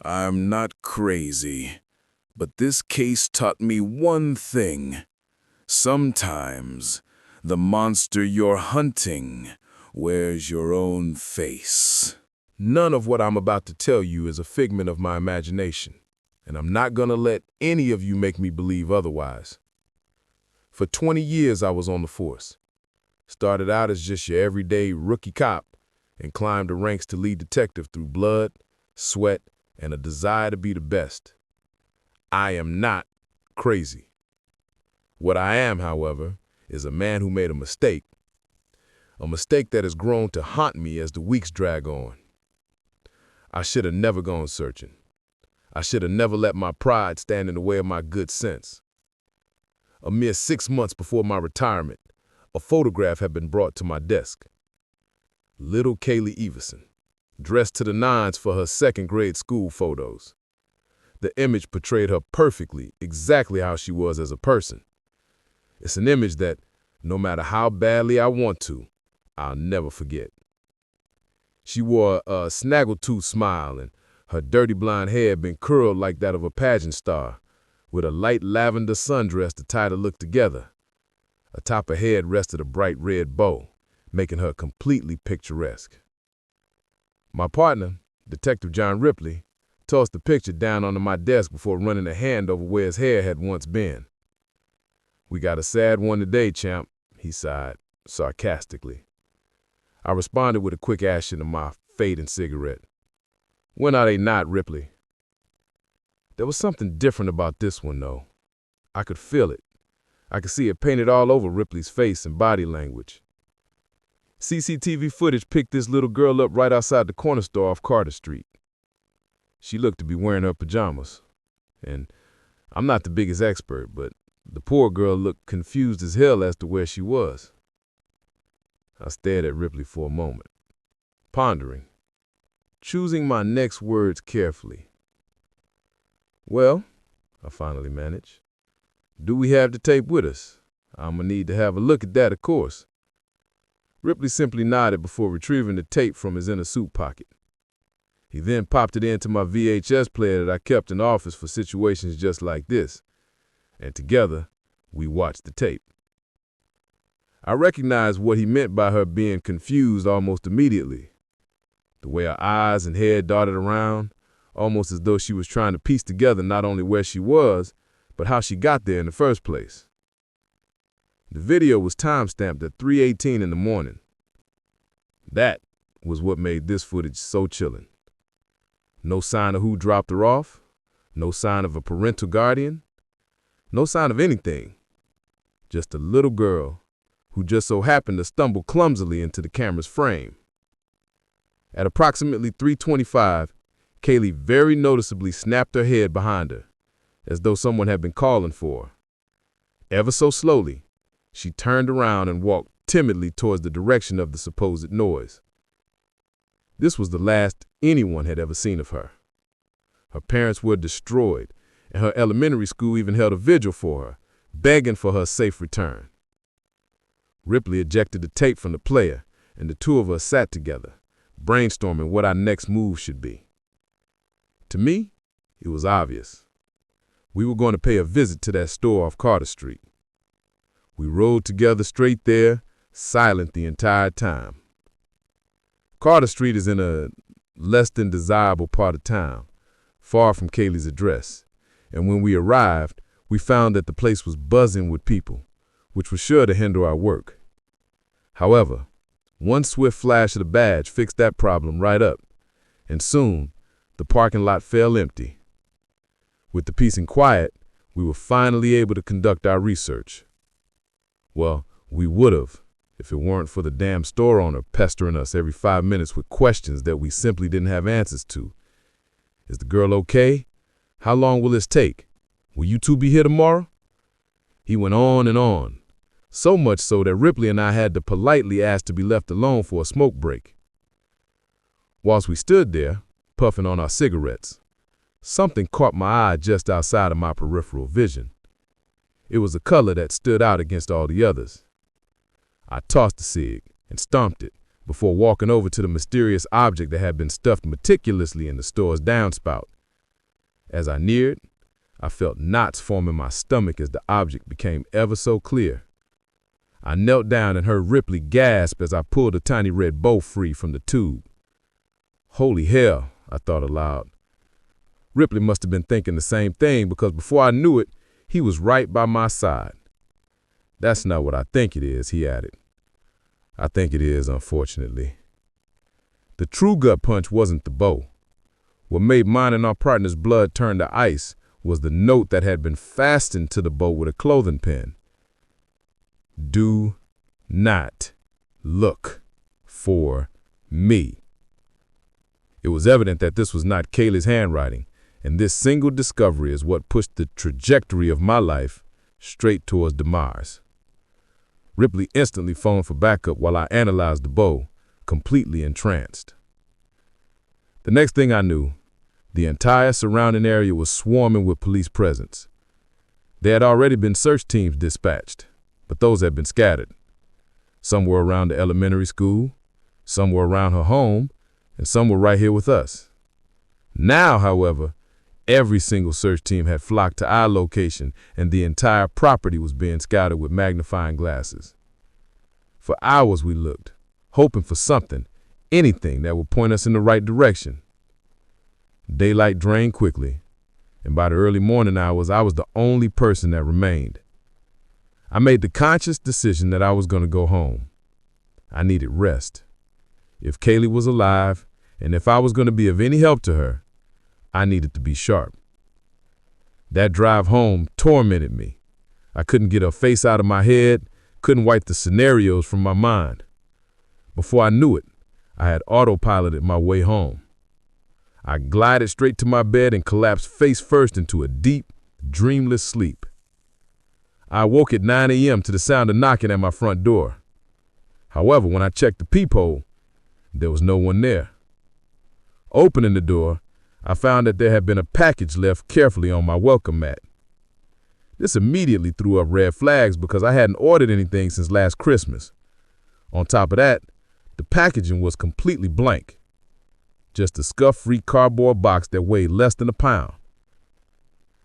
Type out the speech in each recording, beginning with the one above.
I'm not crazy, but this case taught me one thing. Sometimes the monster you're hunting wears your own face. None of what I'm about to tell you is a figment of my imagination, and I'm not gonna let any of you make me believe otherwise. For 20 years I was on the force. Started out as just your everyday rookie cop and climbed the ranks to lead detective through blood, sweat, and a desire to be the best. I am not crazy. What I am, however, is a man who made a mistake that has grown to haunt me as the weeks drag on. I should have never gone searching. I should have never let my pride stand in the way of my good sense. A mere 6 months before my retirement, a photograph had been brought to my desk. Little Kaylee Everson, dressed to the nines for her second-grade school photos. The image portrayed her perfectly, exactly how she was as a person. It's an image that, no matter how badly I want to, I'll never forget. She wore a snaggletooth smile, and her dirty blonde hair had been curled like that of a pageant star, with a light lavender sundress to tie the look together. Atop her head rested a bright red bow, making her completely picturesque. My partner, Detective John Ripley, tossed the picture down onto my desk before running a hand over where his hair had once been. "We got a sad one today, champ," he sighed, sarcastically. I responded with a quick ash into my fading cigarette. "When are they not, Ripley?" There was something different about this one, though. I could feel it. I could see it painted all over Ripley's face and body language. CCTV footage picked this little girl up right outside the corner store off Carter Street. She looked to be wearing her pajamas. And I'm not the biggest expert, but the poor girl looked confused as hell as to where she was. I stared at Ripley for a moment, pondering, choosing my next words carefully. "Well," I finally managed, "do we have the tape with us? I'm gonna need to have a look at that, of course." Ripley simply nodded before retrieving the tape from his inner suit pocket. He then popped it into my VHS player that I kept in the office for situations just like this, and together, we watched the tape. I recognized what he meant by her being confused almost immediately. The way her eyes and head darted around, almost as though she was trying to piece together not only where she was, but how she got there in the first place. The video was time-stamped at 3:18 in the morning. That was what made this footage so chilling. No sign of who dropped her off, no sign of a parental guardian, no sign of anything. Just a little girl who just so happened to stumble clumsily into the camera's frame. At approximately 3:25, Kaylee very noticeably snapped her head behind her, as though someone had been calling for her. Ever so slowly, she turned around and walked timidly towards the direction of the supposed noise. This was the last anyone had ever seen of her. Her parents were destroyed, and her elementary school even held a vigil for her, begging for her safe return. Ripley ejected the tape from the player, and the two of us sat together, brainstorming what our next move should be. To me, it was obvious. We were going to pay a visit to that store off Carter Street. We rode together straight there, silent the entire time. Carter Street is in a less than desirable part of town, far from Kaylee's address, and when we arrived, we found that the place was buzzing with people, which was sure to hinder our work. However, one swift flash of the badge fixed that problem right up, and soon the parking lot fell empty. With the peace and quiet, we were finally able to conduct our research. Well, we would have, if it weren't for the damn store owner pestering us every 5 minutes with questions that we simply didn't have answers to. "Is the girl okay? How long will this take? Will you two be here tomorrow?" He went on and on, so much so that Ripley and I had to politely ask to be left alone for a smoke break. Whilst we stood there, puffing on our cigarettes, something caught my eye just outside of my peripheral vision. It was a color that stood out against all the others. I tossed the cig and stomped it before walking over to the mysterious object that had been stuffed meticulously in the store's downspout As I neared, I felt knots form in my stomach as the object became ever so clear. I knelt down and heard Ripley gasp as I pulled a tiny red bow free from the tube. Holy hell, I thought aloud. Ripley must have been thinking the same thing, because before I knew it, he was right by my side. That's not what I think it is, he added. I think it is, unfortunately. The true gut punch wasn't the bow. What made mine and our partner's blood turn to ice was the note that had been fastened to the bow with a clothing pin. Do not look for me. It was evident that this was not Kaylee's handwriting, and this single discovery is what pushed the trajectory of my life straight towards demise. Ripley instantly phoned for backup while I analyzed the bow, completely entranced. The next thing I knew, the entire surrounding area was swarming with police presence. There had already been search teams dispatched, but those had been scattered. Some were around the elementary school, some were around her home, and some were right here with us. Now, however, every single search team had flocked to our location, and the entire property was being scouted with magnifying glasses. For hours we looked, hoping for something, anything that would point us in the right direction. Daylight drained quickly, and by the early morning hours, I was the only person that remained. I made the conscious decision that I was going to go home. I needed rest. If Kaylee was alive, and if I was going to be of any help to her, I needed to be sharp. That drive home tormented me. I couldn't get her face out of my head, couldn't wipe the scenarios from my mind. Before I knew it, I had autopiloted my way home. I glided straight to my bed and collapsed face first into a deep, dreamless sleep. I awoke at 9 a.m. to the sound of knocking at my front door. However, when I checked the peephole, there was no one there. Opening the door, I found that there had been a package left carefully on my welcome mat. This immediately threw up red flags because I hadn't ordered anything since last Christmas. On top of that, the packaging was completely blank. Just a scuff-free cardboard box that weighed less than a pound.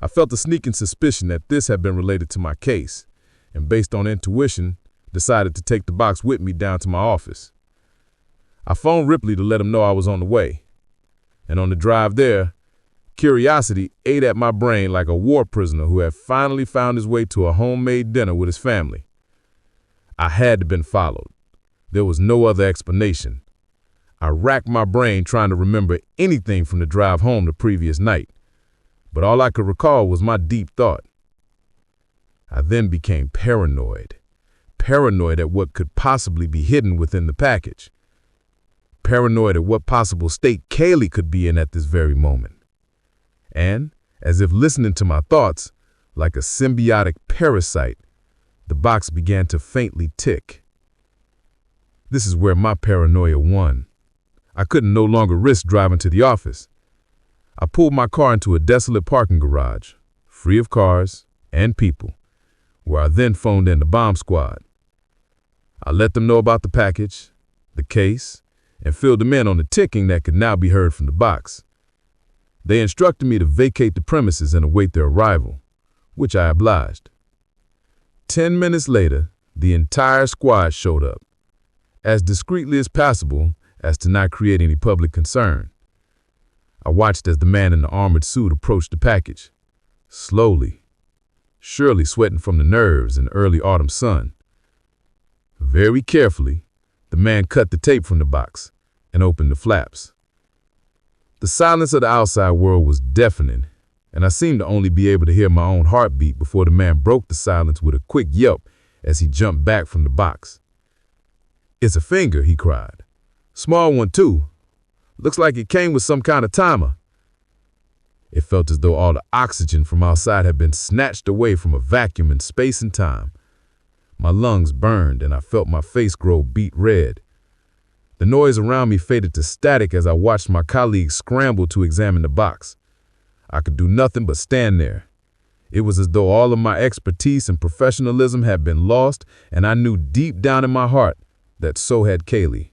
I felt a sneaking suspicion that this had been related to my case, and based on intuition, decided to take the box with me down to my office. I phoned Ripley to let him know I was on the way, and on the drive there, curiosity ate at my brain like a war prisoner who had finally found his way to a homemade dinner with his family. I had to been followed. There was no other explanation. I racked my brain trying to remember anything from the drive home the previous night, but all I could recall was my deep thought. I then became paranoid at what could possibly be hidden within the package. Paranoid at what possible state Kaylee could be in at this very moment. And, as if listening to my thoughts, like a symbiotic parasite, the box began to faintly tick. This is where my paranoia won. I couldn't no longer risk driving to the office. I pulled my car into a desolate parking garage, free of cars and people, where I then phoned in the bomb squad. I let them know about the package, the case, and filled them in on the ticking that could now be heard from the box. They instructed me to vacate the premises and await their arrival, which I obliged. 10 minutes later, the entire squad showed up, as discreetly as possible as to not create any public concern. I watched as the man in the armored suit approached the package, slowly, surely sweating from the nerves and early autumn sun. Very carefully, the man cut the tape from the box and opened the flaps. The silence of the outside world was deafening, and I seemed to only be able to hear my own heartbeat before the man broke the silence with a quick yelp as he jumped back from the box. "It's a finger," he cried. "Small one, too. Looks like it came with some kind of timer." It felt as though all the oxygen from outside had been snatched away from a vacuum in space and time. My lungs burned, and I felt my face grow beet red. The noise around me faded to static as I watched my colleagues scramble to examine the box. I could do nothing but stand there. It was as though all of my expertise and professionalism had been lost, and I knew deep down in my heart that so had Kaylee.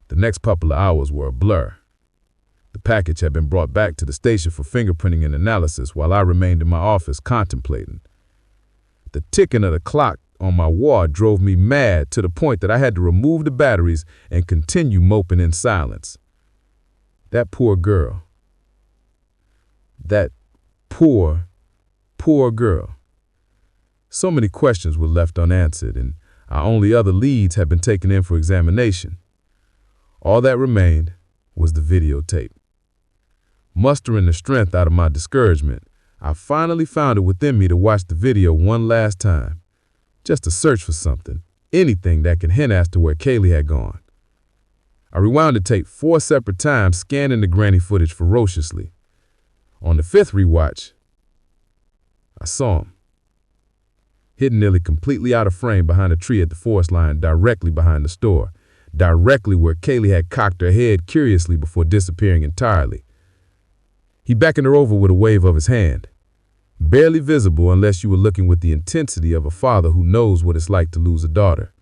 The next couple of hours were a blur. The package had been brought back to the station for fingerprinting and analysis while I remained in my office contemplating. The ticking of the clock on my wall drove me mad to the point that I had to remove the batteries and continue moping in silence. That poor girl. That poor girl. So many questions were left unanswered, and our only other leads had been taken in for examination. All that remained was the videotape. Mustering the strength out of my discouragement, I finally found it within me to watch the video one last time, just to search for something, anything that could hint as to where Kaylee had gone. I rewound the tape 4 separate times, scanning the granny footage ferociously. On the 5th rewatch, I saw him, hidden nearly completely out of frame behind a tree at the forest line directly behind the store, directly where Kaylee had cocked her head curiously before disappearing entirely. He beckoned her over with a wave of his hand, barely visible unless you were looking with the intensity of a father who knows what it's like to lose a daughter.